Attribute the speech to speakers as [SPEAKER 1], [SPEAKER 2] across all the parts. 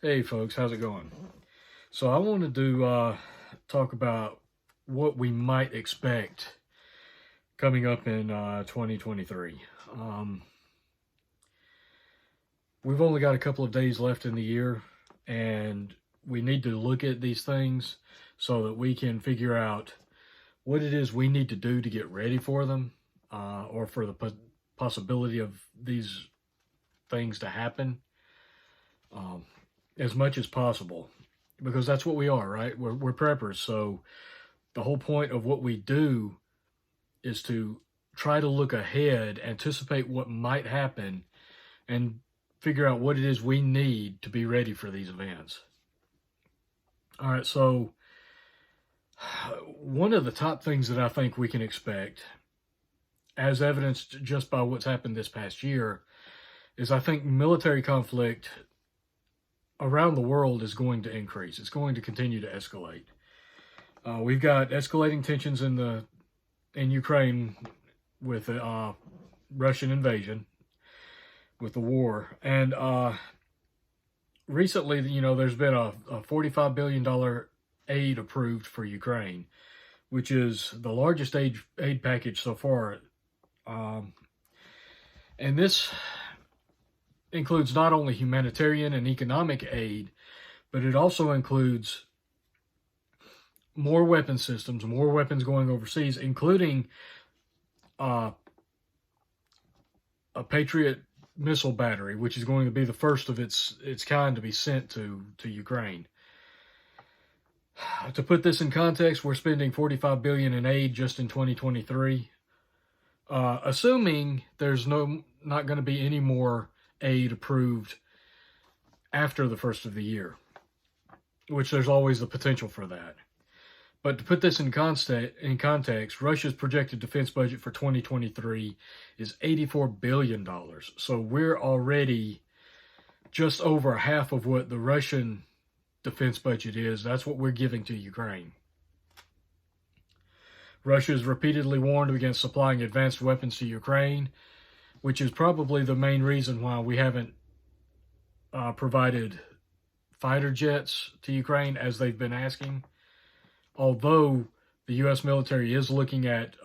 [SPEAKER 1] Hey folks, how's it going? So I wanted to talk about what we might expect coming up in 2023. Um, we've only got a couple of days left in the year, and we need to look at these things so that we can figure out what it is we need to do to get ready for them, or for the possibility of these things to happen, um, as much as possible, because that's what we are, right? We're preppers. So the whole point of what we do is to try to look ahead, anticipate what might happen, and figure out what it is we need to be ready for these events. All right, so one of the top things that I think we can expect, as evidenced just by what's happened this past year, is I think military conflict around the world is going to increase. It's going to continue to escalate. We've got escalating tensions in Ukraine with the Russian invasion, with the war, and recently, there's been a $45 billion aid approved for Ukraine, which is the largest aid package so far, and this includes not only humanitarian and economic aid, but it also includes more weapon systems, more weapons going overseas, including a Patriot missile battery, which is going to be the first of its kind to be sent to Ukraine. To put this in context, we're spending $45 billion in aid just in 2023, assuming there's not going to be any more aid approved after the first of the year, which there's always the potential for that. But to put this in context, Russia's projected defense budget for 2023 is $84 billion. So we're already just over half of what the Russian defense budget is. That's what we're giving to Ukraine. Russia has repeatedly warned against supplying advanced weapons to Ukraine, which is probably the main reason why we haven't provided fighter jets to Ukraine as they've been asking. Although the U.S. military is looking at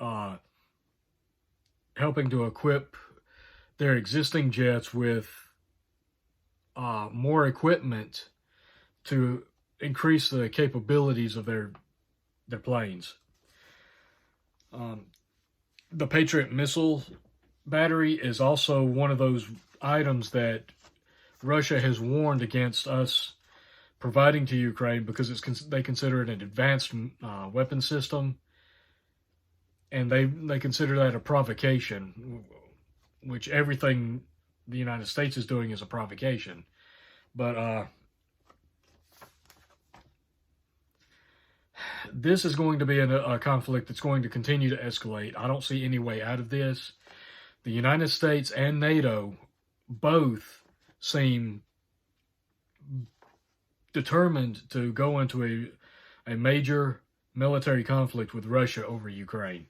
[SPEAKER 1] helping to equip their existing jets with more equipment to increase the capabilities of their planes. The Patriot missile battery is also one of those items that Russia has warned against us providing to Ukraine because they consider it an advanced weapon system, and they consider that a provocation, which everything the United States is doing is a provocation. But this is going to be a conflict that's going to continue to escalate. I don't see any way out of this. The United States and NATO both seem determined to go into a major military conflict with Russia over Ukraine.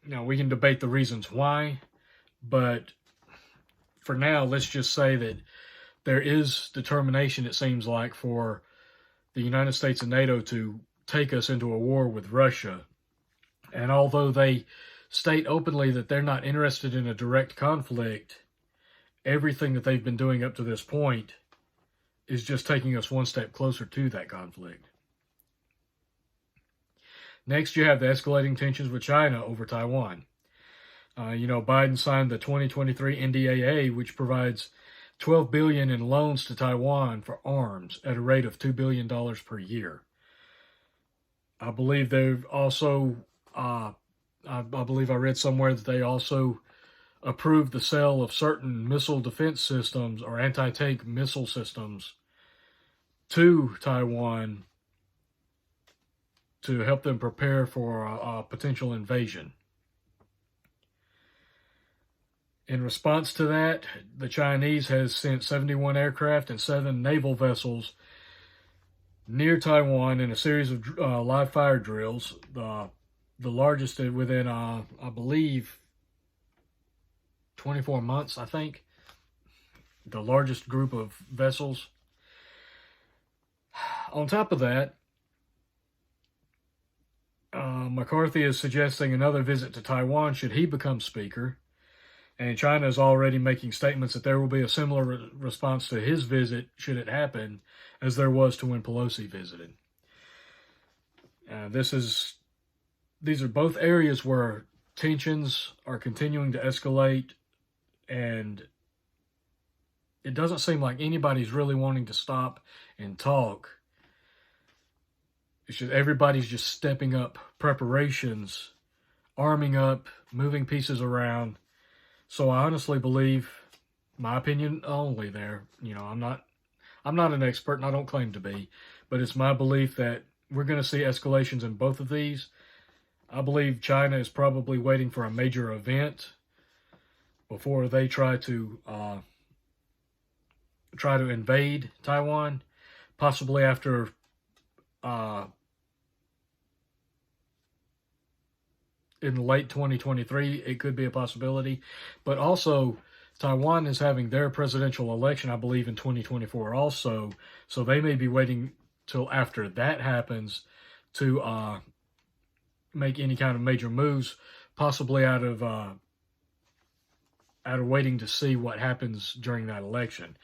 [SPEAKER 1] Now, we can debate the reasons why, but for now, let's just say that there is determination, it seems like, for the United States and NATO to take us into a war with Russia. And although they state openly that they're not interested in a direct conflict, everything that they've been doing up to this point is just taking us one step closer to that conflict. Next, you have the escalating tensions with China over Taiwan. Biden signed the 2023 NDAA, which provides $12 billion in loans to Taiwan for arms at a rate of $2 billion per year. I believe they've also, I believe I read somewhere that they also approved the sale of certain missile defense systems or anti-tank missile systems to Taiwan to help them prepare for a potential invasion. In response to that, the Chinese has sent 71 aircraft and 7 naval vessels near Taiwan in a series of live fire drills, the largest within, I believe, 24 months, I think. the largest group of vessels. On top of that, McCarthy is suggesting another visit to Taiwan should he become speaker. And China is already making statements that there will be a similar response to his visit, should it happen, as there was to when Pelosi visited. These are both areas where tensions are continuing to escalate, and it doesn't seem like anybody's really wanting to stop and talk. It's just everybody's just stepping up preparations, arming up, moving pieces around. So I honestly believe, my opinion only there, I'm not an expert and I don't claim to be, but it's my belief that we're going to see escalations in both of these. I believe China is probably waiting for a major event before they try to invade Taiwan, possibly after in late 2023, it could be a possibility. But also, Taiwan is having their presidential election, I believe, in 2024 also. So they may be waiting till after that happens to make any kind of major moves, possibly out of waiting to see what happens during that election.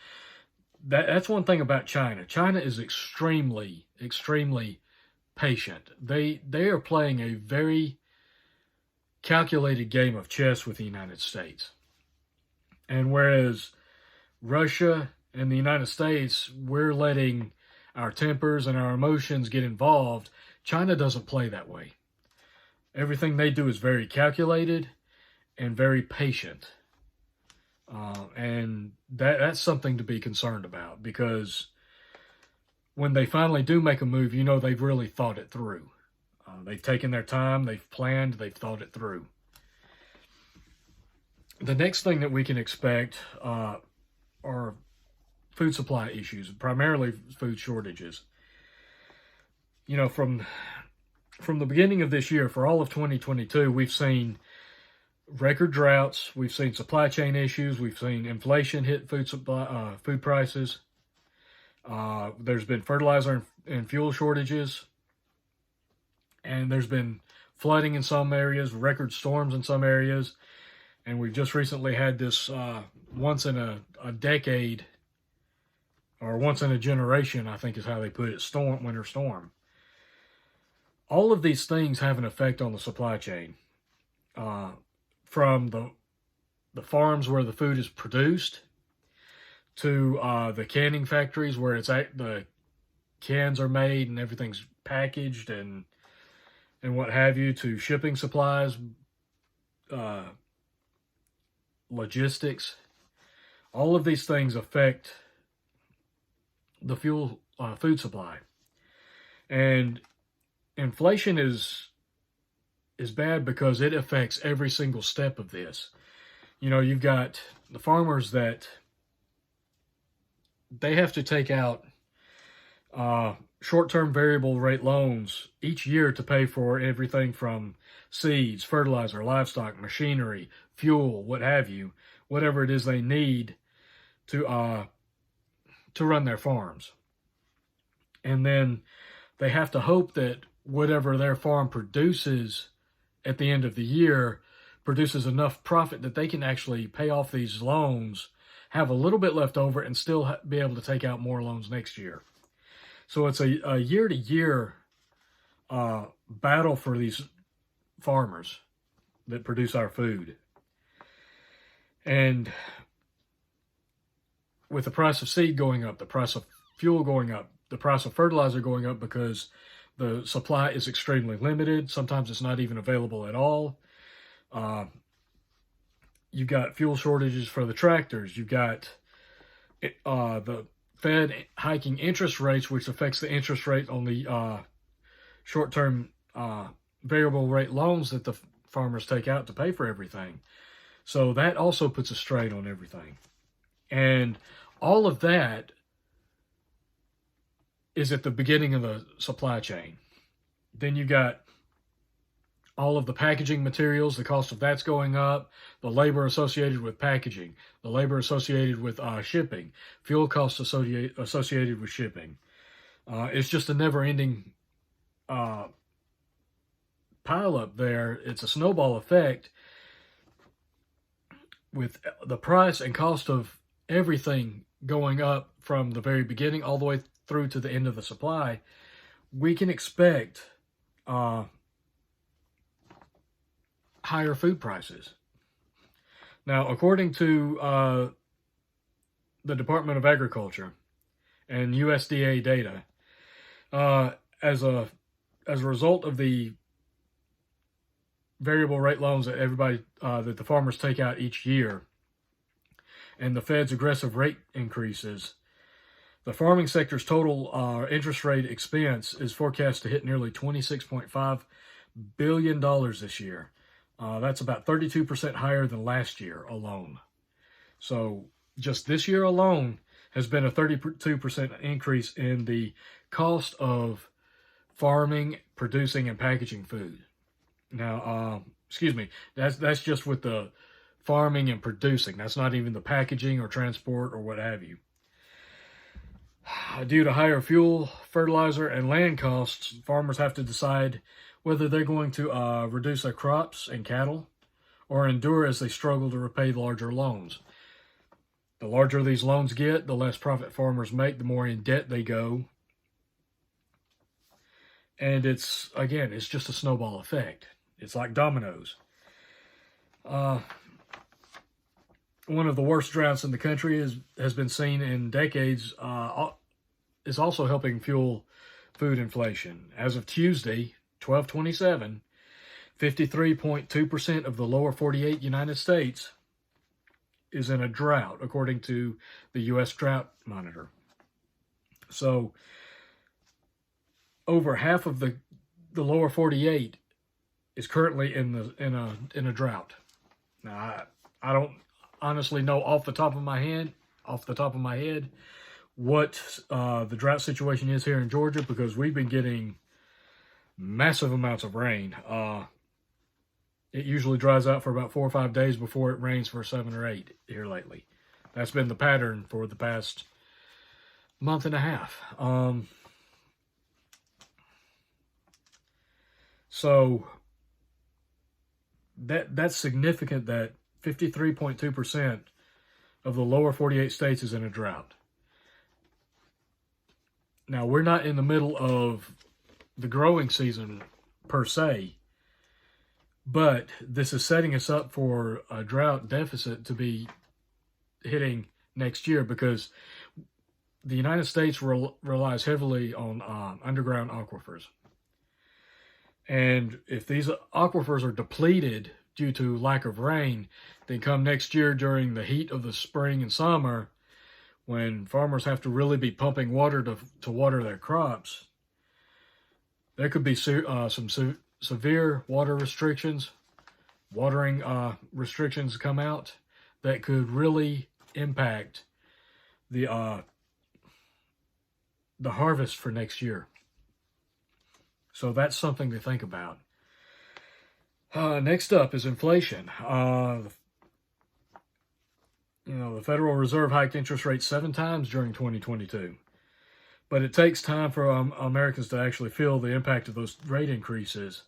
[SPEAKER 1] That's one thing about China. China is extremely, extremely patient. They are playing a very calculated game of chess with the United States. And whereas Russia and the United States, we're letting our tempers and our emotions get involved, China doesn't play that way. Everything they do is very calculated and very patient. And that's something to be concerned about, because when they finally do make a move, they've really thought it through. They've taken their time, they've planned, they've thought it through. The next thing that we can expect are food supply issues, primarily food shortages. From the beginning of this year, for all of 2022, we've seen record droughts, we've seen supply chain issues, we've seen inflation hit food prices. There's been fertilizer and fuel shortages. And there's been flooding in some areas, record storms in some areas. And we've just recently had this once in a decade, or once in a generation, I think is how they put it, winter storm. All of these things have an effect on the supply chain. From the farms where the food is produced, to the canning factories where the cans are made and everything's packaged and what have you, to shipping supplies, logistics. All of these things affect the food supply. And inflation is bad because it affects every single step of this. You've got the farmers that they have to take out short-term variable rate loans each year to pay for everything from seeds, fertilizer, livestock, machinery, fuel, what have you, whatever it is they need to run their farms. And then they have to hope that whatever their farm produces at the end of the year produces enough profit that they can actually pay off these loans, have a little bit left over, and still be able to take out more loans next year. So it's a year-to-year battle for these farmers that produce our food. And with the price of seed going up, the price of fuel going up, the price of fertilizer going up because the supply is extremely limited. Sometimes it's not even available at all. You've got fuel shortages for the tractors. You've got the Fed hiking interest rates, which affects the interest rate on the short-term variable rate loans that the farmers take out to pay for everything. So that also puts a strain on everything. And all of that is at the beginning of the supply chain. Then you got all of the packaging materials, the cost of that's going up, the labor associated with packaging, the labor associated with shipping, fuel costs associated with shipping. It's just a never-ending pile up there. It's a snowball effect with the price and cost of everything going up from the very beginning all the way through to the end of the supply. We can expect higher food prices. Now, according to the Department of Agriculture and USDA data, as a result of the variable rate loans that that the farmers take out each year, and the Fed's aggressive rate increases, the farming sector's total interest rate expense is forecast to hit nearly $26.5 billion this year. That's about 32% higher than last year alone. So just this year alone has been a 32% increase in the cost of farming, producing, and packaging food. Now, excuse me, that's just with the farming and producing. That's not even the packaging or transport or what have you. Due to higher fuel, fertilizer, and land costs, farmers have to decide whether they're going to reduce their crops and cattle or endure as they struggle to repay larger loans. The larger these loans get, the less profit farmers make, the more in debt they go. And it's just a snowball effect. It's like dominoes. One of the worst droughts in the country has been seen in decades, is also helping fuel food inflation. As of Tuesday, 12/27, 53.2% of the lower 48 United States is in a drought, according to the U.S. Drought Monitor. So, over half of the lower 48 is currently in a drought. Now, I don't honestly know off the top of my head what the drought situation is here in Georgia, because we've been getting massive amounts of rain. It usually dries out for about 4 or 5 days before it rains for 7 or 8 here lately. That's been the pattern for the past month and a half. So that's significant that 53.2% of the lower 48 states is in a drought. Now, we're not in the middle of the growing season per se, but this is setting us up for a drought deficit to be hitting next year, because the United States relies heavily on underground aquifers. And if these aquifers are depleted due to lack of rain, then come next year during the heat of the spring and summer, when farmers have to really be pumping water to water their crops, there could be some severe water restrictions, watering restrictions come out that could really impact the harvest for next year. So that's something to think about. Next up is inflation. The Federal Reserve hiked interest rates 7 times during 2022. But it takes time for Americans to actually feel the impact of those rate increases.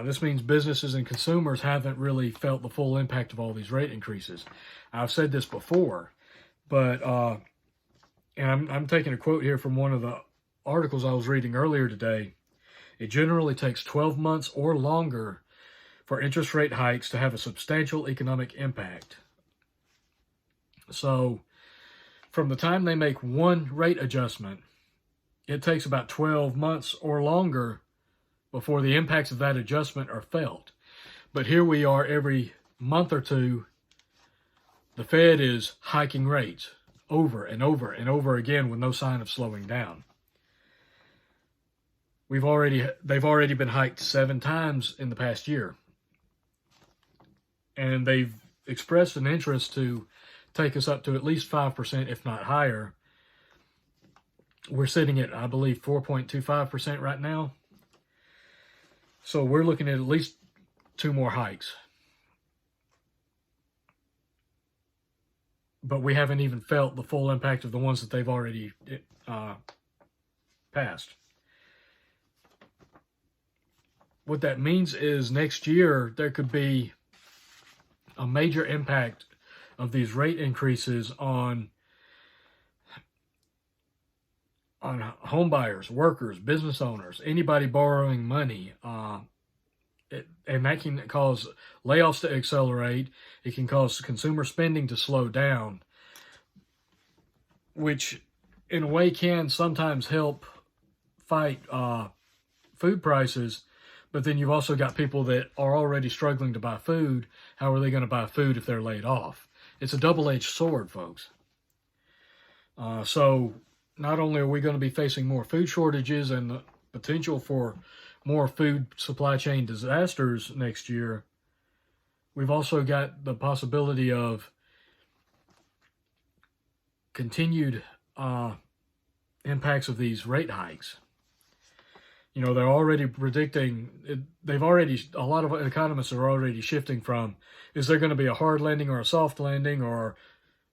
[SPEAKER 1] This means businesses and consumers haven't really felt the full impact of all these rate increases. I've said this before, but and I'm taking a quote here from one of the articles I was reading earlier today. It generally takes 12 months or longer for interest rate hikes to have a substantial economic impact. So, from the time they make one rate adjustment, it takes about 12 months or longer before the impacts of that adjustment are felt. But here we are, every month or two, the Fed is hiking rates over and over and over again with no sign of slowing down. They've already been hiked 7 times in the past year. And they've expressed an interest to take us up to at least 5%, if not higher. We're sitting at, I believe, 4.25% right now. So we're looking at least 2 more hikes. But we haven't even felt the full impact of the ones that they've already passed. What that means is next year there could be a major impact of these rate increases on home buyers, workers, business owners, anybody borrowing money. And that can cause layoffs to accelerate. It can cause consumer spending to slow down, which in a way can sometimes help fight food prices. But then you've also got people that are already struggling to buy food. How are they going to buy food if they're laid off? It's a double-edged sword, folks. So not only are we going to be facing more food shortages and the potential for more food supply chain disasters next year, we've also got the possibility of continued impacts of these rate hikes. You know, they're already predicting, a lot of economists are already shifting from, is there going to be a hard landing or a soft landing, or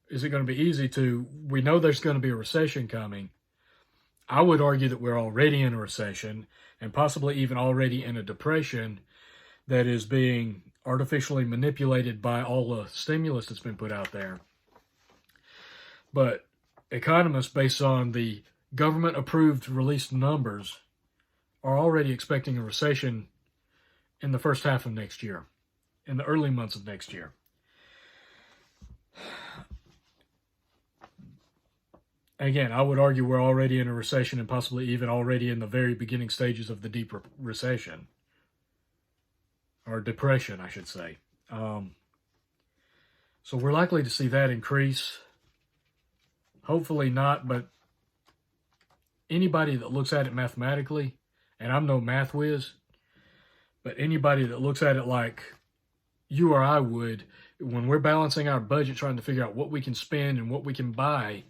[SPEAKER 1] is it going to be easy to, we know there's going to be a recession coming. I would argue that we're already in a recession, and possibly even already in a depression that is being artificially manipulated by all the stimulus that's been put out there. But economists, based on the government-approved released numbers, are already expecting a recession in the first half of next year, in the early months of next year. Again, I would argue we're already in a recession and possibly even already in the very beginning stages of the deep recession. Or depression, I should say. So we're likely to see that increase. Hopefully not, but anybody that looks at it mathematically, and I'm no math whiz, but anybody that looks at it like you or I would, when we're balancing our budget, trying to figure out what we can spend and what we can buy,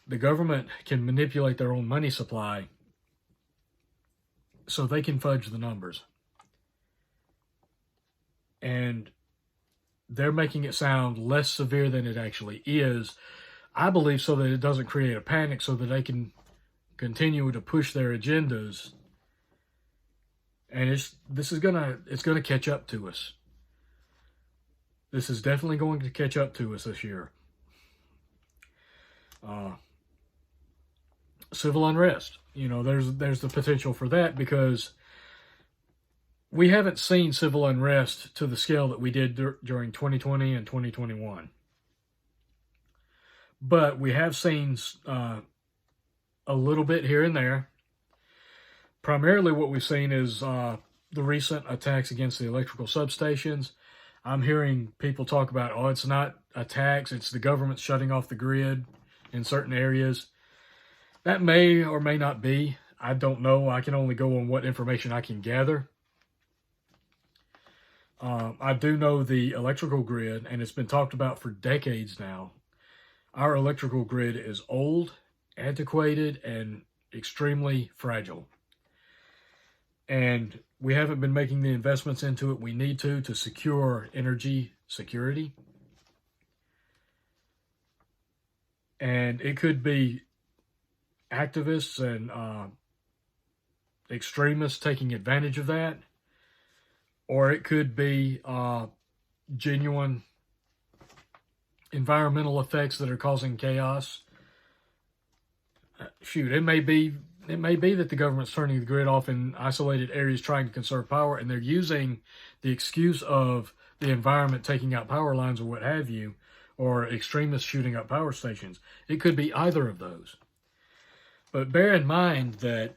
[SPEAKER 1] the government can manipulate their own money supply so they can fudge the numbers. And they're making it sound less severe than it actually is. I believe so that it doesn't create a panic, so that they can continue to push their agendas. And it's gonna catch up to us. This is definitely going to catch up to us this year. Civil unrest, you know, there's the potential for that, because we haven't seen civil unrest to the scale that we did during 2020 and 2021. But we have seen a little bit here and there. Primarily what we've seen is the recent attacks against the electrical substations. I'm hearing people talk about, oh, it's not attacks, it's the government shutting off the grid in certain areas. That may or may not be. I don't know. I can only go on what information I can gather. I do know the electrical grid, and it's been talked about for decades now. Our electrical grid is old, antiquated, and extremely fragile. And we haven't been making the investments into it we need to secure energy security. And it could be activists and extremists taking advantage of that, or it could be genuine environmental effects that are causing chaos. Shoot, it may be that the government's turning the grid off in isolated areas trying to conserve power, and they're using the excuse of the environment taking out power lines or what have you, or extremists shooting up power stations. It could be either of those. But bear in mind that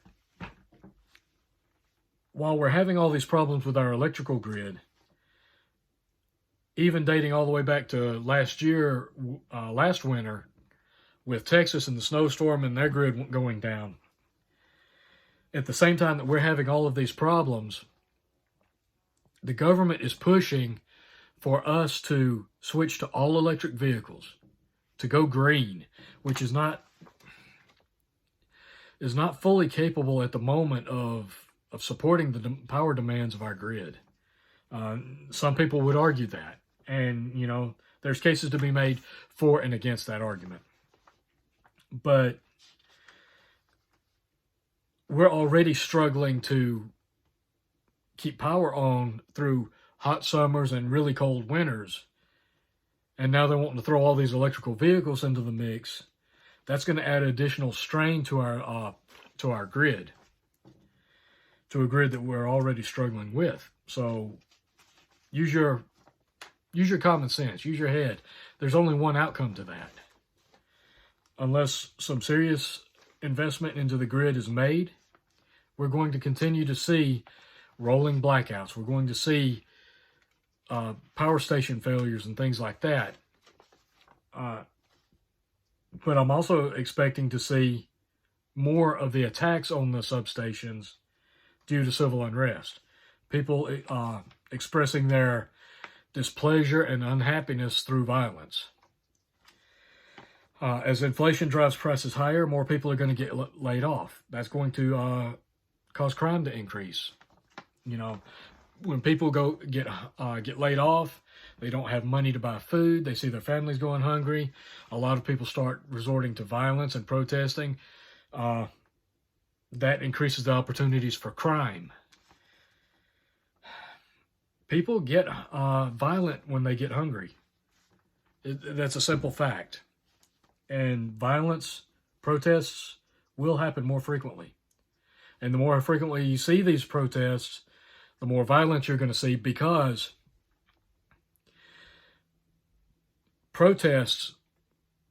[SPEAKER 1] while we're having all these problems with our electrical grid, even dating all the way back to last winter, with Texas and the snowstorm and their grid going down, at the same time that we're having all of these problems, the government is pushing for us to switch to all electric vehicles, to go green, which is not fully capable at the moment of supporting the power demands of our grid. Some people would argue that, and there's cases to be made for and against that argument. But we're already struggling to keep power on through hot summers and really cold winters. And now they're wanting to throw all these electrical vehicles into the mix. That's going to add additional strain to our grid, to a grid that we're already struggling with. So use your common sense, use your head. There's only one outcome to that. Unless some serious investment into the grid is made, we're going to continue to see rolling blackouts. We're going to see power station failures and things like that. But I'm also expecting to see more of the attacks on the substations due to civil unrest. People expressing their displeasure and unhappiness through violence. As inflation drives prices higher, more people are going to get laid off. That's going to cause crime to increase. When people get laid off, they don't have money to buy food. They see their families going hungry. A lot of people start resorting to violence and protesting. That increases the opportunities for crime. People get violent when they get hungry. That's a simple fact. And violence, protests will happen more frequently. And the more frequently you see these protests, the more violence you're going to see, because protests,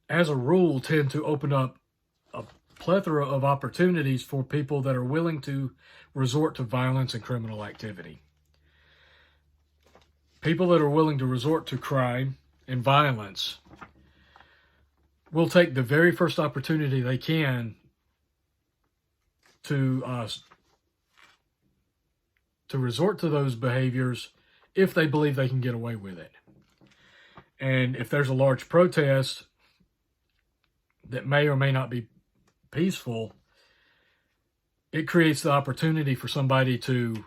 [SPEAKER 1] as a rule, tend to open up a plethora of opportunities for people that are willing to resort to violence and criminal activity. People that are willing to resort to crime and violence will take the very first opportunity they can to resort to those behaviors if they believe they can get away with it. And if there's a large protest that may or may not be peaceful, it creates the opportunity for somebody to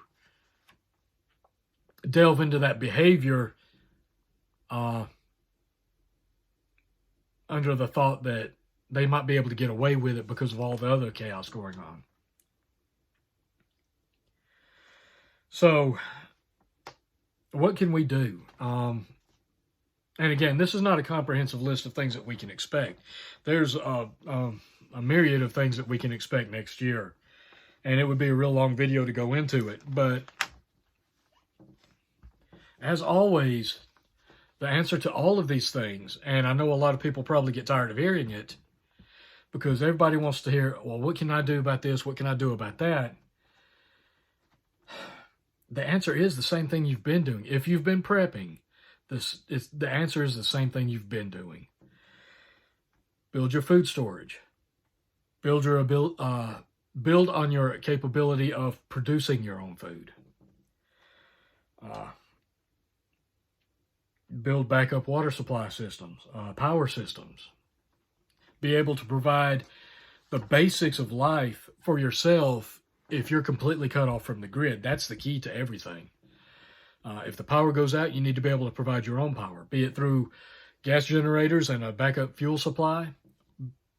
[SPEAKER 1] delve into that behavior under the thought that they might be able to get away with it because of all the other chaos going on. So, what can we do? And again, this is not a comprehensive list of things that we can expect. There's a myriad of things that we can expect next year. And it would be a real long video to go into it. But as always, the answer to all of these things, and I know a lot of people probably get tired of hearing it, because everybody wants to hear, well, what can I do about this? What can I do about that? The answer is the same thing you've been doing. If you've been prepping, the answer is the same thing you've been doing. Build your food storage. Build on your capability of producing your own food. Build backup water supply systems, power systems. Be able to provide the basics of life for yourself if you're completely cut off from the grid. That's the key to everything. If the power goes out, you need to be able to provide your own power, be it through gas generators and a backup fuel supply,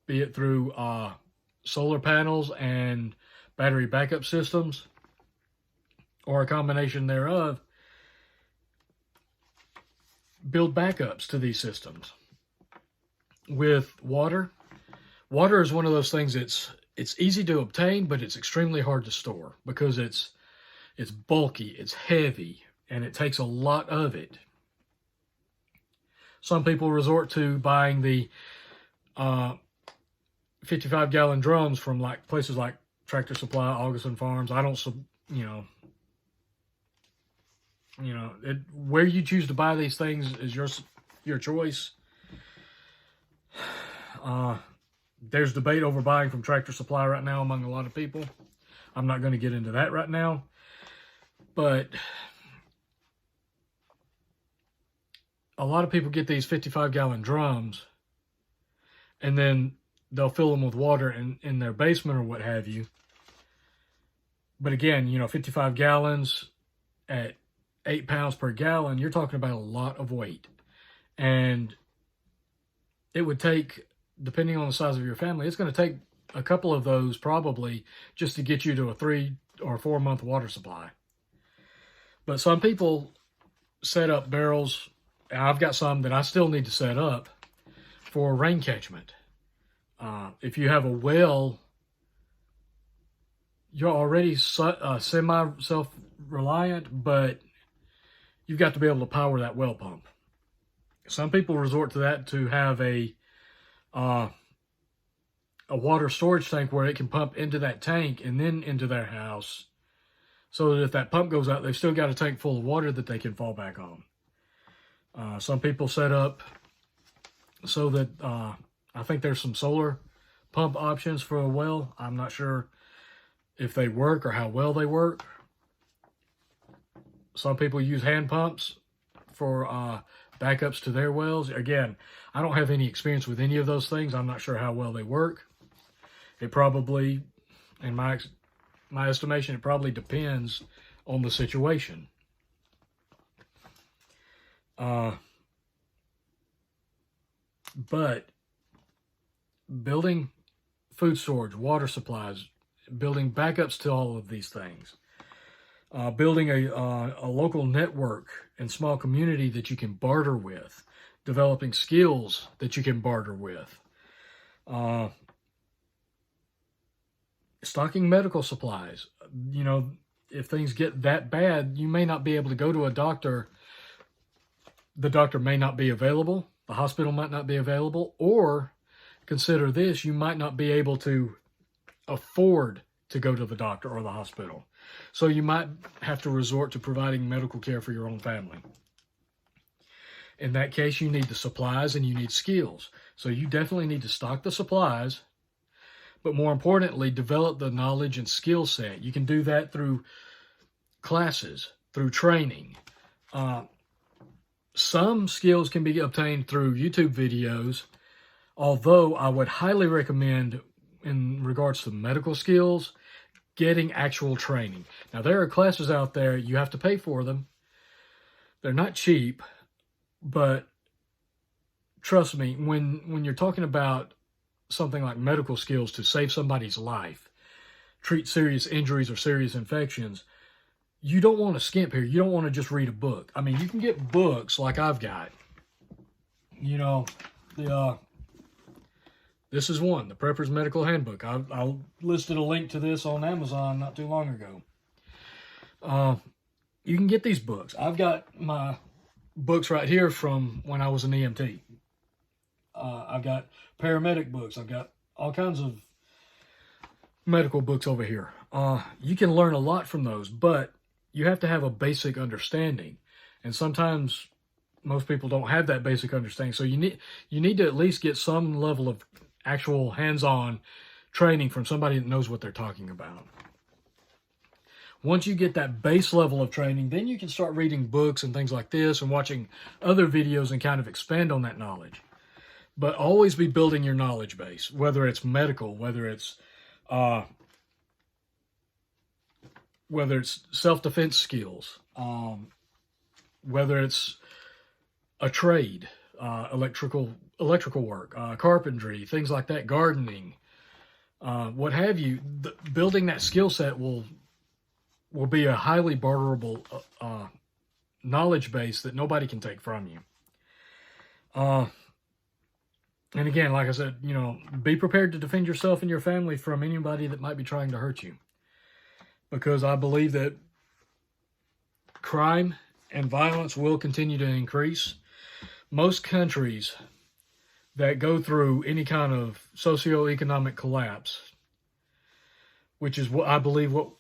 [SPEAKER 1] be it through solar panels and battery backup systems, or a combination thereof. Build backups to these systems. With water, water is one of those things it's easy to obtain, but it's extremely hard to store because it's bulky, it's heavy, and it takes a lot of it. Some people resort to buying the 55-gallon drums from places like Tractor Supply, Augustin Farms. I don't, where you choose to buy these things is your choice. There's debate over buying from Tractor Supply right now among a lot of people. I'm not going to get into that right now. But a lot of people get these 55-gallon drums, and then they'll fill them with water in their basement or what have you. But again, 55 gallons at 8 pounds per gallon, you're talking about a lot of weight. And it would take, depending on the size of your family, it's going to take a couple of those probably just to get you to a 3 or 4 month water supply. But some people set up barrels, and I've got some that I still need to set up for rain catchment. If you have a well, you're already semi self-reliant, but you've got to be able to power that well pump. Some people resort to that to have a water storage tank where it can pump into that tank and then into their house, so that if that pump goes out, they've still got a tank full of water that they can fall back on. Some people set up so that I think there's some solar pump options for a well. I'm not sure if they work or how well they work. Some people use hand pumps for backups to their wells. Again, I don't have any experience with any of those things. I'm not sure how well they work. It probably, in my estimation, it probably depends on the situation. But building food storage, water supplies, building backups to all of these things, building a local network and small community that you can barter with, developing skills that you can barter with, stocking medical supplies. If things get that bad, you may not be able to go to a doctor. The doctor may not be available. The hospital might not be available. Or consider this, you might not be able to afford to go to the doctor or the hospital. So you might have to resort to providing medical care for your own family. In that case, you need the supplies and you need skills. So you definitely need to stock the supplies, but more importantly, develop the knowledge and skill set. You can do that through classes, through training. Some skills can be obtained through YouTube videos, although I would highly recommend, in regards to medical skills, getting actual training. Now, there are classes out there, you have to pay for them. They're not cheap, but trust me, when you're talking about something like medical skills to save somebody's life, treat serious injuries or serious infections, you don't want to skimp here. You don't want to just read a book. I mean, you can get books like I've got. This is one, the Prepper's Medical Handbook. I listed a link to this on Amazon not too long ago. You can get these books. I've got my books right here from when I was an EMT. I've got paramedic books. I've got all kinds of medical books over here. You can learn a lot from those, but you have to have a basic understanding. And sometimes most people don't have that basic understanding. So you need to at least get some level of actual hands-on training from somebody that knows what they're talking about. Once you get that base level of training, then you can start reading books and things like this and watching other videos and kind of expand on that knowledge. But always be building your knowledge base, whether it's medical, whether it's self-defense skills, whether it's a trade, electrical work, carpentry, things like that, gardening, what have you. Building that skill set will be a highly barterable knowledge base that nobody can take from you. And again, like I said, be prepared to defend yourself and your family from anybody that might be trying to hurt you. Because I believe that crime and violence will continue to increase. Most countries that go through any kind of socioeconomic collapse, which is what I believe what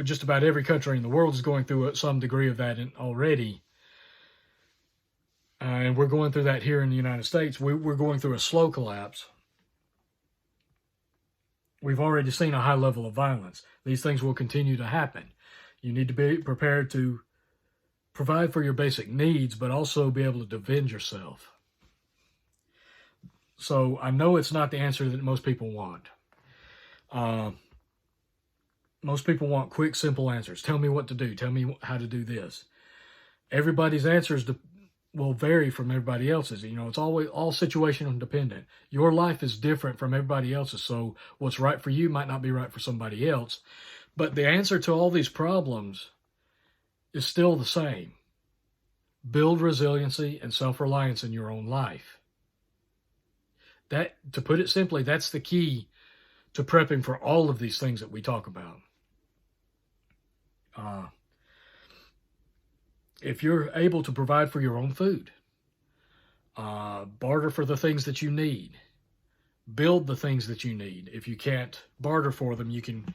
[SPEAKER 1] just about every country in the world is going through some degree of that already. And we're going through that here in the United States. We're going through a slow collapse. We've already seen a high level of violence. These things will continue to happen. You need to be prepared to provide for your basic needs, but also be able to defend yourself. So I know it's not the answer that most people want. Most people want quick, simple answers. Tell me what to do. Tell me how to do this. Everybody's answers will vary from everybody else's. You know, it's always all situational dependent. Your life is different from everybody else's, so what's right for you might not be right for somebody else. But the answer to all these problems is still the same. Build resiliency and self-reliance in your own life. That, to put it simply, that's the key to prepping for all of these things that we talk about. If you're able to provide for your own food, barter for the things that you need, build the things that you need. If you can't barter for them, you can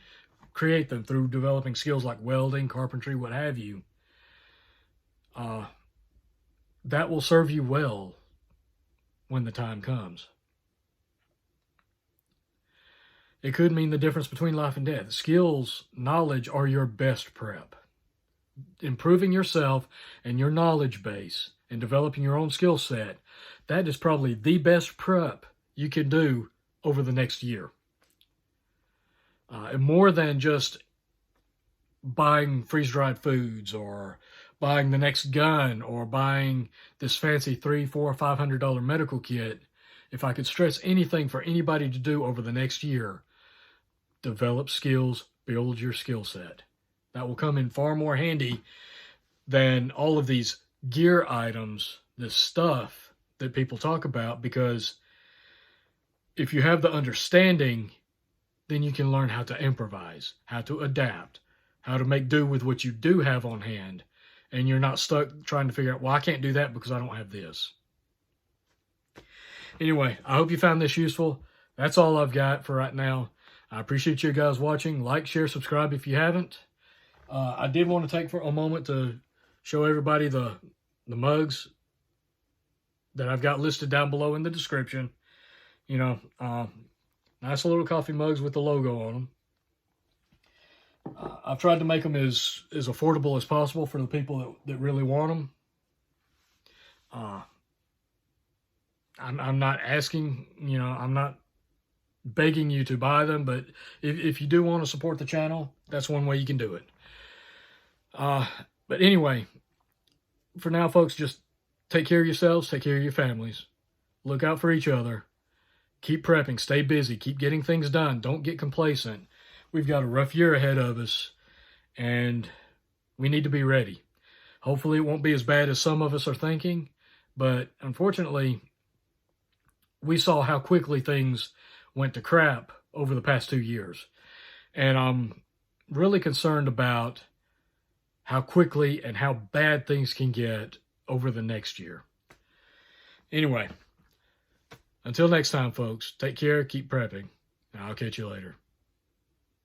[SPEAKER 1] create them through developing skills like welding, carpentry, what have you. That will serve you well when the time comes. It could mean the difference between life and death. Skills, knowledge are your best prep. Improving yourself and your knowledge base and developing your own skill set, that is probably the best prep you can do over the next year. And more than just buying freeze-dried foods or buying the next gun or buying this fancy $300, $400, $500 medical kit, if I could stress anything for anybody to do over the next year, develop skills, build your skill set. That will come in far more handy than all of these gear items, this stuff that people talk about, because if you have the understanding, then you can learn how to improvise, how to adapt, how to make do with what you do have on hand, and you're not stuck trying to figure out, well, I can't do that because I don't have this. Anyway, I hope you found this useful. That's all I've got for right now. I appreciate you guys watching. Like, share, subscribe if you haven't. I did want to take for a moment to show everybody the mugs that I've got listed down below in the description. You know, nice little coffee mugs with the logo on them. I've tried to make them as affordable as possible for the people that really want them. I'm not asking, you know, I'm not begging you to buy them, but if you do want to support the channel, that's one way you can do it. But anyway, for now, folks, just take care of yourselves, take care of your families, look out for each other, keep prepping, stay busy, keep getting things done, don't get complacent. We've got a rough year ahead of us, and we need to be ready. Hopefully it won't be as bad as some of us are thinking, but unfortunately, we saw how quickly things went to crap over the past 2 years. And I'm really concerned about how quickly and how bad things can get over the next year. Anyway, until next time, folks, take care, keep prepping. I'll catch you later.